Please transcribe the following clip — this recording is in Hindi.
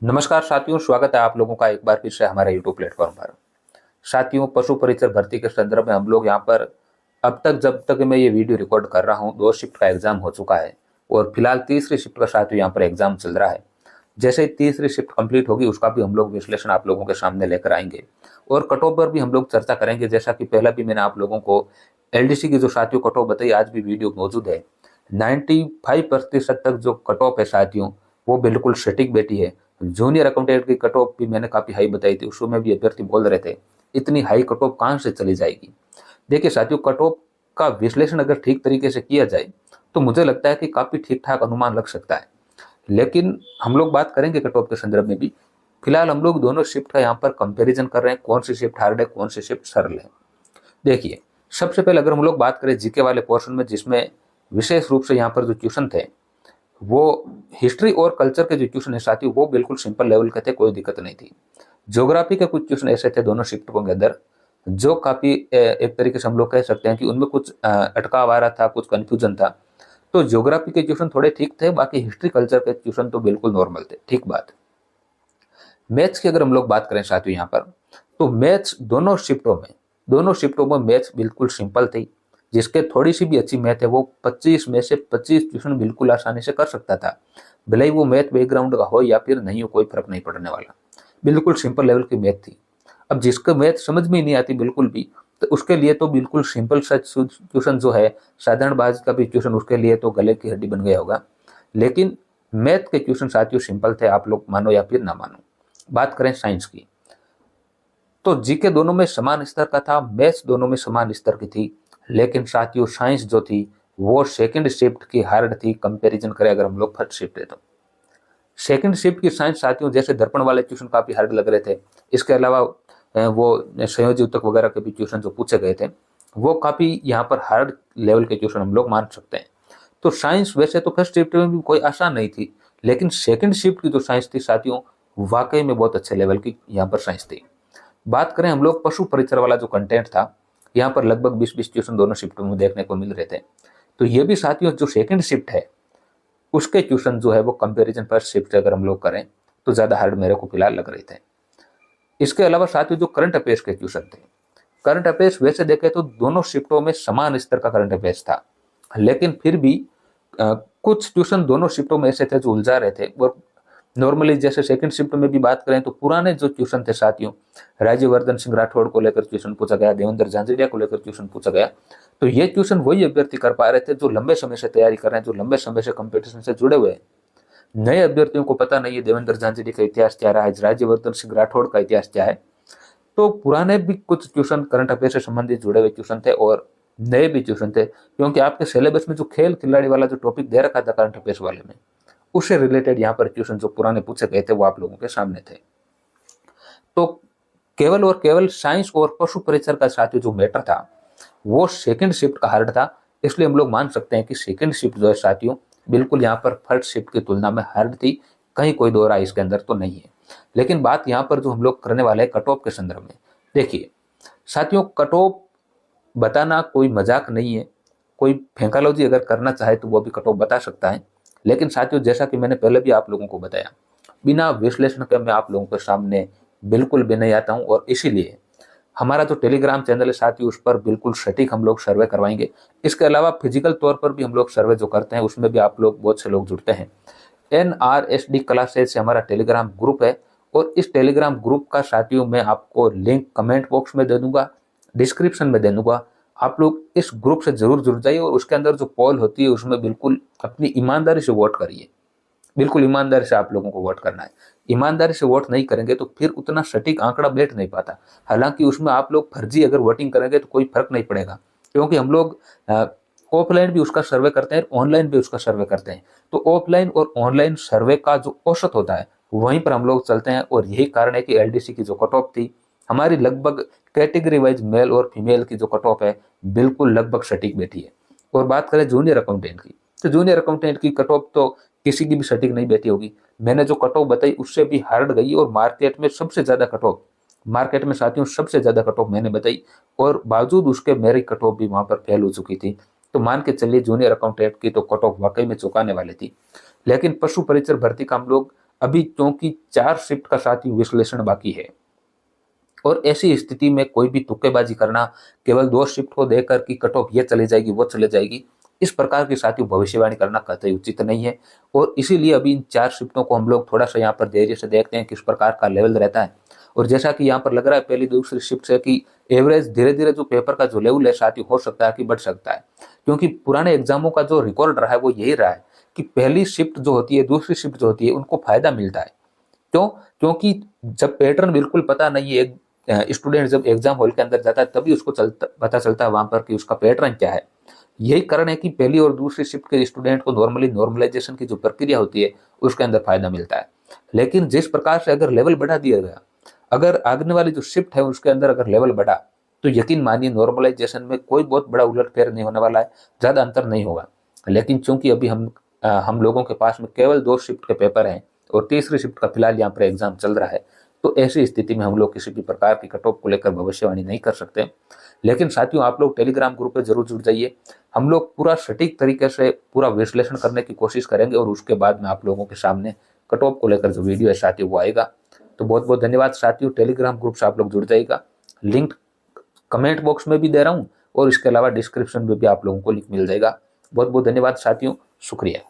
नमस्कार साथियों, स्वागत है आप लोगों का एक बार फिर से हमारे YouTube प्लेटफॉर्म पर। साथियों, पशु परिचर भर्ती के संदर्भ में हम लोग यहाँ पर अब तक जब तक मैं ये वीडियो रिकॉर्ड कर रहा हूँ 2 शिफ्ट का एग्जाम हो चुका है और फिलहाल तीसरी शिफ्ट का साथियों यहाँ पर एग्जाम चल रहा है। जैसे ही तीसरी शिफ्ट कंप्लीट होगी उसका भी हम लोग विश्लेषण आप लोगों के सामने लेकर आएंगे और कट ऑफ पर भी हम लोग चर्चा करेंगे। जैसा कि पहला भी मैंने आप लोगों को LDC की जो साथियों कट ऑफ बताई, आज भी वीडियो मौजूद है। 95% तक जो कट ऑफ है साथियों वो बिल्कुल सटीक बैठी है। जूनियर अकाउंटेंट की कट ऑफ भी मैंने काफी हाई बताई थी, उसमें भी अभ्यर्थी बोल रहे थे इतनी हाई कट ऑफ कहां से चली जाएगी। देखिए साथियों, कट ऑफ का विश्लेषण अगर ठीक तरीके से किया जाए तो मुझे लगता है कि काफी ठीक ठाक अनुमान लग सकता है। लेकिन हम लोग बात करेंगे कट ऑफ के संदर्भ में भी। फिलहाल हम लोग दोनों शिफ्ट का यहाँ पर कंपैरिजन कर रहे हैं, कौन सी शिफ्ट हार्ड है, कौन सी शिफ्ट सरल है। देखिए, सबसे पहले अगर हम लोग बात करें जीके वाले पोर्शन में, जिसमें विशेष रूप से यहाँ पर जो ट्यूशन थे वो हिस्ट्री और कल्चर के जो ट्यूशन है साथियों वो बिल्कुल सिंपल लेवल के थे, कोई दिक्कत नहीं थी। ज्योग्राफी के कुछ ट्यूशन ऐसे थे दोनों शिफ्टों के अंदर जो काफी एक तरीके से हम लोग कह सकते हैं कि उनमें कुछ अटकाव आ रहा था, कुछ कंफ्यूजन था। तो ज्योग्राफी के ट्यूशन थोड़े ठीक थे, बाकी हिस्ट्री कल्चर के ट्यूशन तो बिल्कुल नॉर्मल थे। ठीक बात। मैथ्स की अगर हम लोग बात करें साथियों यहाँ पर, तो मैथ्स दोनों शिफ्टों में मैथ्स बिल्कुल सिंपल थी। जिसके थोड़ी सी भी अच्छी मैथ है वो 25 में से 25 ट्यूशन बिल्कुल आसानी से कर सकता था। भले ही वो मैथ बैकग्राउंड का हो या फिर नहीं हो, कोई फर्क नहीं पड़ने वाला। बिल्कुल सिंपल लेवल की मैथ थी। अब जिसको मैथ समझ में ही नहीं आती बिल्कुल भी, तो उसके लिए तो बिल्कुल सिंपल सा ट्यूशन जो है, साधारण बाज का भी ट्यूशन उसके लिए तो गले की हड्डी बन गया होगा। लेकिन मैथ के ट्यूशन साथियों सिंपल थे, आप लोग मानो या फिर ना मानो। बात करें साइंस की, तो जीके दोनों में समान स्तर का था, मैथ्स दोनों में समान स्तर की थी। लेकिन साथियों साइंस जो थी वो सेकंड शिफ्ट की हार्ड थी कंपैरिजन करें अगर हम लोग फर्स्ट शिफ्ट है तो। सेकंड शिफ्ट की साइंस साथियों जैसे दर्पण वाले ट्यूशन काफी हार्ड लग रहे थे। इसके अलावा वो संयोजी उत्तक वगैरह के भी ट्यूशन जो पूछे गए थे वो काफी यहाँ पर हार्ड लेवल के ट्यूशन हम लोग मान सकते हैं। तो साइंस वैसे तो फर्स्ट शिफ्ट में भी कोई आसान नहीं थी, लेकिन सेकंड शिफ्ट की जो साइंस थी साथियों वाकई में बहुत अच्छे लेवल की यहाँ पर साइंस थी। बात करें हम लोग पशु परिचर वाला जो कंटेंट था, यहाँ पर लगभग 20-20 ट्यूशन दोनों शिफ्टों में देखने को मिल रहे थे। तो ये भी साथियों जो सेकंड शिफ्ट है उसके ट्यूशन जो है वो कंपैरिजन फर्स्ट शिफ्ट से अगर हम लोग करें तो ज्यादा हार्ड मेरे को फिलहाल लग रहे थे। इसके अलावा साथियों जो करंट अफेयर्स के ट्यूशन थे, करंट अफेयर्स वैसे देखें तो दोनों शिफ्टों में समान स्तर का करंट अफेयर्स था। लेकिन फिर भी कुछ ट्यूशन दोनों शिफ्टों में ऐसे थे जो उलझा रहे थे। और नॉर्मली जैसे सेकंड शिफ्ट में भी बात करें तो पुराने जो ट्यूशन थे साथियों, राज्यवर्धन सिंह राठौड़ को लेकर ट्यूशन पूछा गया, देवेंद्र झांझड़िया को लेकर ट्यूशन पूछा गया। तो ये ट्यूशन वही अभ्यर्थी कर पा रहे थे जो लंबे समय से तैयारी कर रहे हैं, जो लंबे समय से कंपटीशन से जुड़े हुए हैं। नए अभ्यर्थियों को पता नहीं है देवेंद्र झांझड़िया का इतिहास क्या रहा है, राज्यवर्धन सिंह राठौड़ का इतिहास क्या है। तो पुराने भी कुछ ट्यूशन करंट अफेयर से संबंधित जुड़े हुए ट्यूशन थे और नए भी ट्यूशन थे, क्योंकि आपके सिलेबस में जो खेल खिलाड़ी वाला जो टॉपिक दे रखा था करंट अफेयर्स वाले में, उससे रिलेटेड यहाँ पर ट्यूशन जो पुराने पूछे गए थे वो आप लोगों के सामने थे। तो केवल और केवल साइंस और पशु परिचर का साथियों जो मैटर था वो सेकंड शिफ्ट का हार्ड था। इसलिए हम लोग मान सकते हैं कि सेकंड शिफ्ट जो है साथियों बिल्कुल यहाँ पर फर्स्ट शिफ्ट की तुलना में हार्ड थी, कहीं कोई दो राय इसके अंदर तो नहीं है। लेकिन बात यहाँ पर जो हम लोग करने वाले हैं कट ऑफ के संदर्भ में, देखिए साथियों कट ऑफ बताना कोई मजाक नहीं है। कोई फेंकालॉजी अगर करना चाहे तो वो भी कट ऑफ बता सकता है। लेकिन साथियों जैसा कि मैंने पहले भी आप लोगों को बताया, बिना विश्लेषण के मैं आप लोगों के सामने बिल्कुल भी नहीं आता हूं। और इसीलिए हमारा जो टेलीग्राम चैनल है साथियों उस पर बिल्कुल सटीक हम लोग सर्वे करवाएंगे। इसके अलावा फिजिकल तौर पर भी हम लोग सर्वे जो करते हैं उसमें भी आप लोग बहुत से लोग जुड़ते हैं। NRSD क्लासेज से हमारा टेलीग्राम ग्रुप है और इस टेलीग्राम ग्रुप का साथियों मैं आपको लिंक कमेंट बॉक्स में दे दूंगा, डिस्क्रिप्शन में दे दूंगा। आप लोग इस ग्रुप से जरूर जुड़ जाइए और उसके अंदर जो पोल होती है उसमें बिल्कुल अपनी ईमानदारी से वोट करिए। बिल्कुल ईमानदारी से आप लोगों को वोट करना है। ईमानदारी से वोट नहीं करेंगे तो फिर उतना सटीक आंकड़ा बैठ नहीं पाता। हालांकि उसमें आप लोग फर्जी अगर वोटिंग करेंगे तो कोई फर्क नहीं पड़ेगा, क्योंकि हम लोग ऑफलाइन भी उसका सर्वे करते हैं, ऑनलाइन भी उसका सर्वे करते हैं। तो ऑफलाइन और ऑनलाइन सर्वे का जो औसत होता है वहीं पर हम लोग चलते हैं। और यही कारण है कि LDC की जो कट ऑफ थी हमारी लगभग कैटेगरी वाइज मेल और फीमेल की जो कट ऑफ है बिल्कुल लगभग सटीक बैठी है। और बात करें जूनियर अकाउंटेंट की, तो जूनियर अकाउंटेंट की कट ऑफ तो किसी की भी सटीक नहीं बैठी होगी। मैंने जो कट ऑफ बताई उससे भी हार्ड गई और मार्केट में सबसे ज्यादा कट ऑफ, मार्केट में साथियों सबसे ज्यादा कट ऑफ मैंने बताई और बावजूद उसके मेरी कट ऑफ भी वहां पर फेल हो चुकी थी। तो मान के चलिए जूनियर अकाउंटेंट की तो कट ऑफ वाकई में चुकाने वाली थी। लेकिन पशु परिचर भर्ती का हम लोग अभी क्योंकि 4 शिफ्ट का साथियों विश्लेषण बाकी है, और ऐसी स्थिति में कोई भी तुक्केबाजी करना, केवल 2 शिफ्ट को देकर कि कट ऑफ ये चली जाएगी वो चली जाएगी, इस प्रकार की साथियों भविष्यवाणी करना कतई उचित नहीं है। और इसीलिए अभी इन 4 शिफ्टों को हम लोग थोड़ा सा यहाँ पर धैर्य से देखते हैं किस प्रकार का लेवल रहता है। और जैसा कि यहाँ पर लग रहा है पहली दूसरी शिफ्ट से कि एवरेज धीरे धीरे जो पेपर का जो लेवल है साथियों हो सकता है कि बढ़ सकता है, क्योंकि पुराने एग्जामों का जो रिकॉर्ड रहा है वो यही रहा है कि पहली शिफ्ट जो होती है, दूसरी शिफ्ट जो होती है, उनको फायदा मिलता है। क्यों? क्योंकि जब पैटर्न बिल्कुल पता नहीं है, स्टूडेंट जब एग्जाम हॉल के अंदर जाता है तभी उसको पता चलता है वहां पर कि उसका पैटर्न क्या है। यही कारण है कि पहली और दूसरी शिफ्ट के स्टूडेंट को नॉर्मली नॉर्मलाइजेशन की जो प्रक्रिया होती है उसके अंदर फायदा मिलता है। लेकिन जिस प्रकार से अगर लेवल बढ़ा दिया गया, अगर आगने वाली जो शिफ्ट है उसके अंदर अगर लेवल बढ़ा, तो यकीन मानिए नॉर्मलाइजेशन में कोई बहुत बड़ा उलटफेर नहीं होने वाला है, ज्यादा अंतर नहीं होगा। लेकिन चूंकि अभी हम लोगों के पास में केवल 2 शिफ्ट के पेपर हैं और तीसरी शिफ्ट का फिलहाल यहाँ पर एग्जाम चल रहा है, तो ऐसी स्थिति में हम लोग किसी भी प्रकार की कट ऑफ को लेकर भविष्यवाणी नहीं कर सकते। लेकिन साथियों आप लोग टेलीग्राम ग्रुप पे जरूर जुड़ जाइए। हम लोग पूरा सटीक तरीके से पूरा विश्लेषण करने की कोशिश करेंगे और उसके बाद में आप लोगों के सामने कट ऑफ को लेकर जो वीडियो है साथियों वो आएगा। तो बहुत बहुत धन्यवाद साथियों, टेलीग्राम ग्रुप से आप लोग जुड़ जाइएगा। लिंक कमेंट बॉक्स में भी दे रहा हूँ और इसके अलावा डिस्क्रिप्शन में भी आप लोगों को लिंक मिल जाएगा। बहुत बहुत धन्यवाद साथियों, शुक्रिया।